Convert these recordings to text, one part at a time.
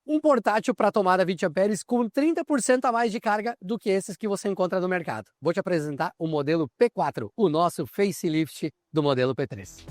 Um portátil para tomada 20 amperes com 30% a mais de carga do que esses que você encontra no mercado. Vou te apresentar o modelo P4, o nosso facelift do modelo P3.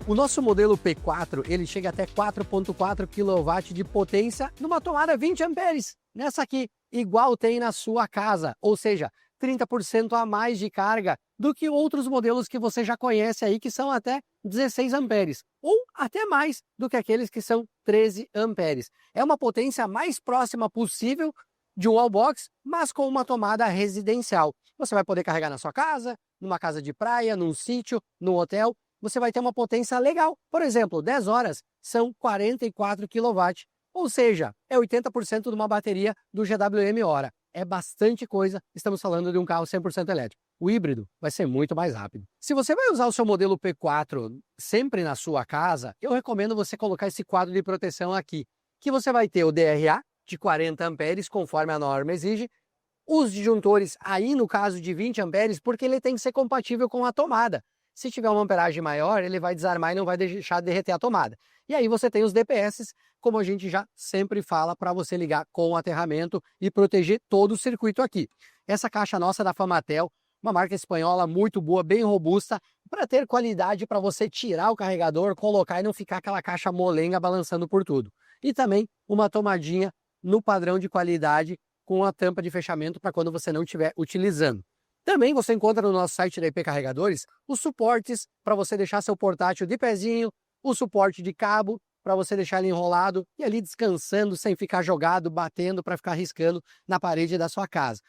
O nosso modelo P4, ele chega até 4.4 kW de potência numa tomada 20 amperes. Nessa aqui, igual tem na sua casa, ou seja, 30% a mais de carga do que outros modelos que você já conhece aí, que são até 16 amperes, ou até mais do que aqueles que são 13 amperes. É uma potência mais próxima possível de um wallbox, mas com uma tomada residencial. Você vai poder carregar na sua casa, numa casa de praia, num sítio, num hotel. Você vai ter uma potência legal. Por exemplo, 10 horas são 44 kW, ou seja, é 80% de uma bateria do GWM hora. É bastante coisa, estamos falando de um carro 100% elétrico. O híbrido vai ser muito mais rápido. Se você vai usar o seu modelo P4 sempre na sua casa, eu recomendo você colocar esse quadro de proteção aqui, que você vai ter o DRA de 40 amperes, conforme a norma exige, os disjuntores aí no caso de 20 amperes, porque ele tem que ser compatível com a tomada. Se tiver uma amperagem maior, ele vai desarmar e não vai deixar de derreter a tomada. E aí você tem os DPS, como a gente já sempre fala, para você ligar com o aterramento e proteger todo o circuito aqui. Essa caixa nossa da Famatel, uma marca espanhola muito boa, bem robusta, para ter qualidade para você tirar o carregador, colocar e não ficar aquela caixa molenga balançando por tudo. E também uma tomadinha no padrão de qualidade com a tampa de fechamento para quando você não estiver utilizando. Também você encontra no nosso site da IP Carregadores os suportes para você deixar seu portátil de pezinho, o suporte de cabo para você deixar ele enrolado e ali descansando sem ficar jogado, batendo para ficar riscando na parede da sua casa.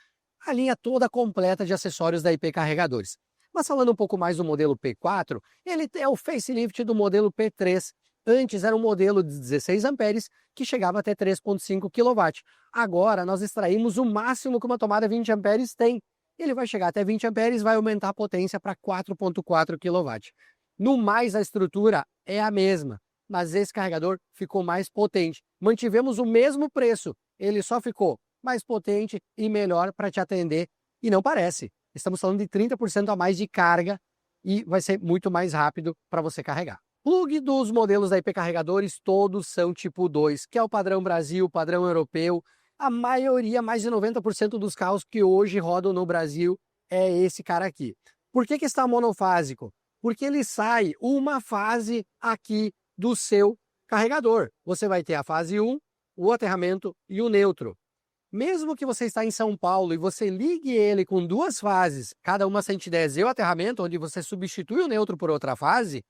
A linha toda completa de acessórios da IP Carregadores. Mas falando um pouco mais do modelo P4, ele é o facelift do modelo P3. Antes era um modelo de 16 amperes que chegava até 3.5 kW. Agora nós extraímos o máximo que uma tomada 20 amperes tem. Ele vai chegar até 20 amperes, vai aumentar a potência para 4.4 kW. No mais, a estrutura é a mesma, mas esse carregador ficou mais potente. Mantivemos o mesmo preço, ele só ficou mais potente e melhor para te atender. E não parece, estamos falando de 30% a mais de carga e vai ser muito mais rápido para você carregar. Plug dos modelos da IP Carregadores, todos são tipo 2, que é o padrão Brasil, padrão europeu. A maioria, mais de 90% dos carros que hoje rodam no Brasil é esse cara aqui. Por que está monofásico? Porque ele sai uma fase aqui do seu carregador. Você vai ter a fase 1, o aterramento e o neutro. Mesmo que você está em São Paulo e você ligue ele com duas fases, cada uma 110 e o aterramento, onde você substitui o neutro por outra fase,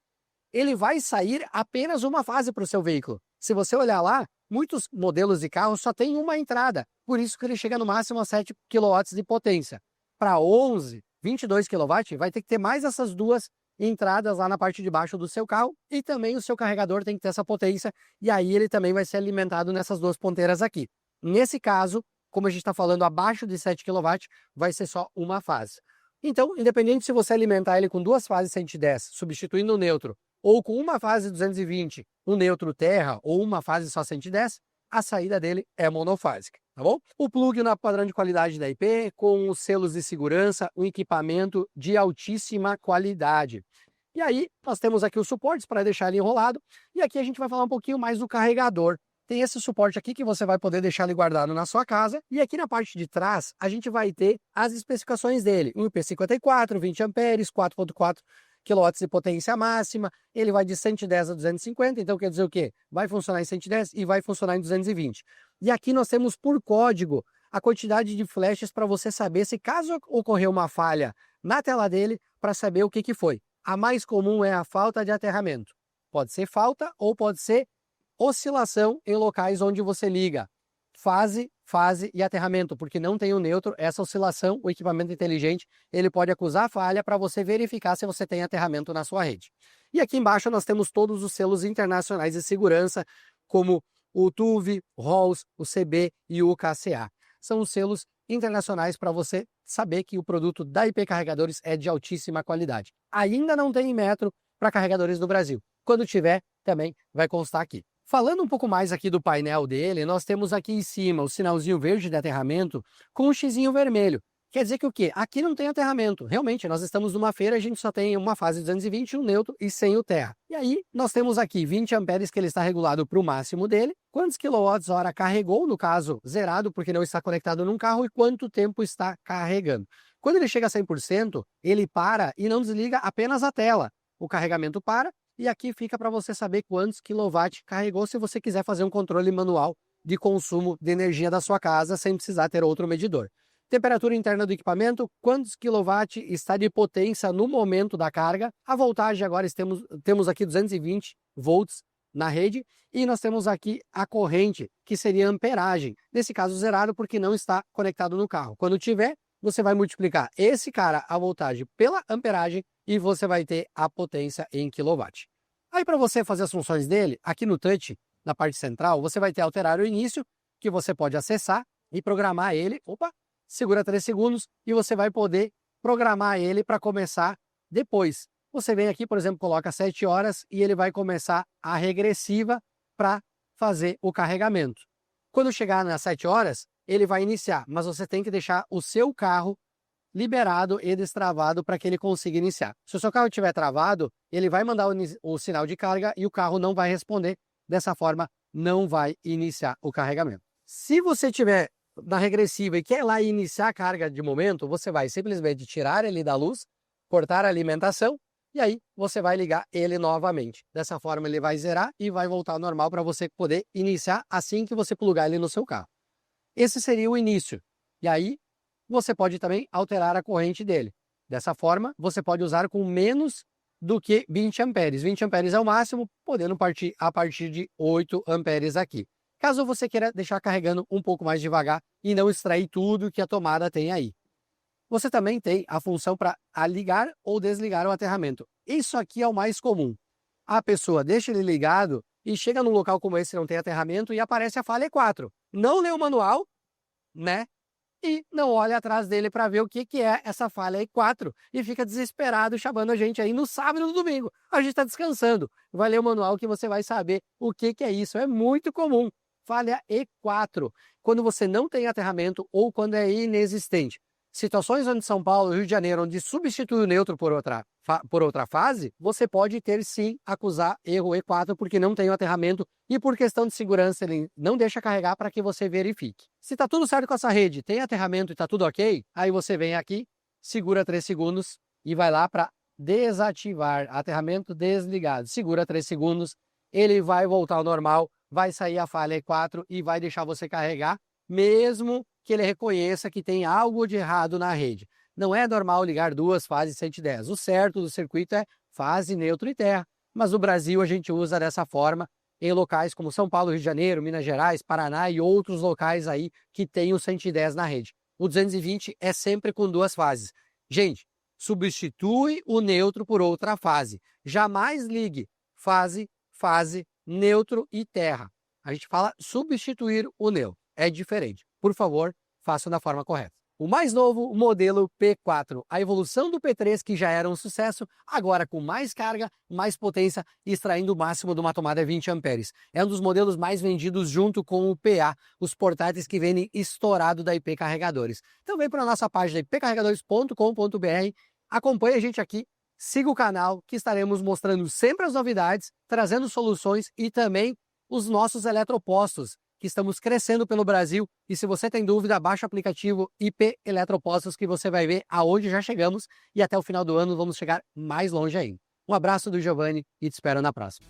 ele vai sair apenas uma fase para o seu veículo. Se você olhar lá, muitos modelos de carro só tem uma entrada, por isso que ele chega no máximo a 7 kW de potência. Para 11, 22 kW, vai ter que ter mais essas duas entradas lá na parte de baixo do seu carro e também o seu carregador tem que ter essa potência e aí ele também vai ser alimentado nessas duas ponteiras aqui. Nesse caso, como a gente está falando abaixo de 7 kW, vai ser só uma fase. Então, independente se você alimentar ele com duas fases 110, substituindo o neutro, ou com uma fase 220, um neutro terra, ou uma fase só 110, a saída dele é monofásica, tá bom? O plug na padrão de qualidade da IP, com os selos de segurança, um equipamento de altíssima qualidade. E aí, nós temos aqui os suportes para deixar ele enrolado, e aqui a gente vai falar um pouquinho mais do carregador. Tem esse suporte aqui que você vai poder deixar ele guardado na sua casa, e aqui na parte de trás, a gente vai ter as especificações dele, um IP54, 20 amperes, 4.4 kW de potência máxima, ele vai de 110 a 250, então quer dizer o quê? Vai funcionar em 110 e vai funcionar em 220. E aqui nós temos por código a quantidade de flashes para você saber se caso ocorrer uma falha na tela dele, para saber o que foi. A mais comum é a falta de aterramento. Pode ser falta ou pode ser oscilação em locais onde você liga fase e aterramento, porque não tem o neutro, essa oscilação, o equipamento inteligente, ele pode acusar falha para você verificar se você tem aterramento na sua rede. E aqui embaixo nós temos todos os selos internacionais de segurança, como o TÜV, o RoHS, o CB e o KCA. São os selos internacionais para você saber que o produto da IP Carregadores é de altíssima qualidade. Ainda não tem metro para carregadores no Brasil. Quando tiver, também vai constar aqui. Falando um pouco mais aqui do painel dele, nós temos aqui em cima o sinalzinho verde de aterramento com um xizinho vermelho, Quer dizer que o quê? Aqui não tem aterramento. Realmente, nós estamos numa feira, a gente só tem uma fase 220, um neutro e sem o terra. E aí, nós temos aqui 20 amperes que ele está regulado para o máximo dele, quantos quilowatts-hora carregou, no caso, zerado, porque não está conectado num carro, e quanto tempo está carregando. Quando ele chega a 100%, ele para e não desliga apenas a tela. O carregamento para e aqui fica para você saber quantos quilowatt carregou se você quiser fazer um controle manual de consumo de energia da sua casa sem precisar ter outro medidor. Temperatura interna do equipamento, quantos quilowatt está de potência no momento da carga. A voltagem agora temos aqui 220 volts na rede e nós temos aqui a corrente, que seria a amperagem. Nesse caso zerado porque não está conectado no carro. Quando tiver, você vai multiplicar esse cara, a voltagem, pela amperagem e você vai ter a potência em quilowatt. Aí para você fazer as funções dele, aqui no touch, na parte central, você vai ter alterar o início, que você pode acessar e programar ele. Opa! Segura 3 segundos e você vai poder programar ele para começar depois. Você vem aqui, por exemplo, coloca 7 horas e ele vai começar a regressiva para fazer o carregamento. Quando chegar nas 7 horas, ele vai iniciar, mas você tem que deixar o seu carro liberado e destravado para que ele consiga iniciar. Se o seu carro estiver travado, ele vai mandar o sinal de carga e o carro não vai responder. Dessa forma, não vai iniciar o carregamento. Se você tiver na regressiva e quer ir lá e iniciar a carga de momento, você vai simplesmente tirar ele da luz, cortar a alimentação e aí você vai ligar ele novamente. Dessa forma ele vai zerar e vai voltar ao normal para você poder iniciar assim que você plugar ele no seu carro. Esse seria o início. E aí você pode também alterar a corrente dele. Dessa forma você pode usar com menos do que 20 amperes. 20 amperes é o máximo, podendo partir a partir de 8 amperes aqui. Caso você queira deixar carregando um pouco mais devagar e não extrair tudo que a tomada tem aí. Você também tem a função para ligar ou desligar o aterramento. Isso aqui é o mais comum. A pessoa deixa ele ligado e chega num local como esse que não tem aterramento e aparece a falha E4. Não lê o manual, né? E não olha atrás dele para ver o que é essa falha E4 e fica desesperado chamando a gente aí no sábado e no domingo. A gente está descansando. Vai ler o manual que você vai saber o que é isso. É muito comum. Falha E4, quando você não tem aterramento ou quando é inexistente. Situações onde São Paulo e Rio de Janeiro, onde substitui o neutro por outra fase, você pode ter sim acusar erro E4 porque não tem o aterramento e por questão de segurança ele não deixa carregar para que você verifique. Se está tudo certo com essa rede, tem aterramento e está tudo ok, aí você vem aqui, segura 3 segundos e vai lá para desativar, aterramento desligado. Segura 3 segundos, ele vai voltar ao normal, vai sair a falha E4 e vai deixar você carregar, mesmo que ele reconheça que tem algo de errado na rede. Não é normal ligar duas fases 110. O certo do circuito é fase, neutro e terra. Mas no Brasil a gente usa dessa forma em locais como São Paulo, Rio de Janeiro, Minas Gerais, Paraná e outros locais aí que tem o 110 na rede. O 220 é sempre com duas fases. Gente, substitui o neutro por outra fase. Jamais ligue fase, neutro e terra. A gente fala substituir o neutro. É diferente. Por favor, faça da forma correta. O mais novo, o modelo P4. A evolução do P3, que já era um sucesso, agora com mais carga, mais potência, extraindo o máximo de uma tomada 20 amperes. É um dos modelos mais vendidos junto com o PA, os portáteis que vendem estourado da IP Carregadores. Então vem para a nossa página ipcarregadores.com.br, acompanhe a gente aqui, siga o canal que estaremos mostrando sempre as novidades, trazendo soluções e também os nossos eletropostos, que estamos crescendo pelo Brasil. E se você tem dúvida, baixa o aplicativo IP Eletropostos que você vai ver aonde já chegamos e até o final do ano vamos chegar mais longe ainda. Um abraço do Giovanni e te espero na próxima.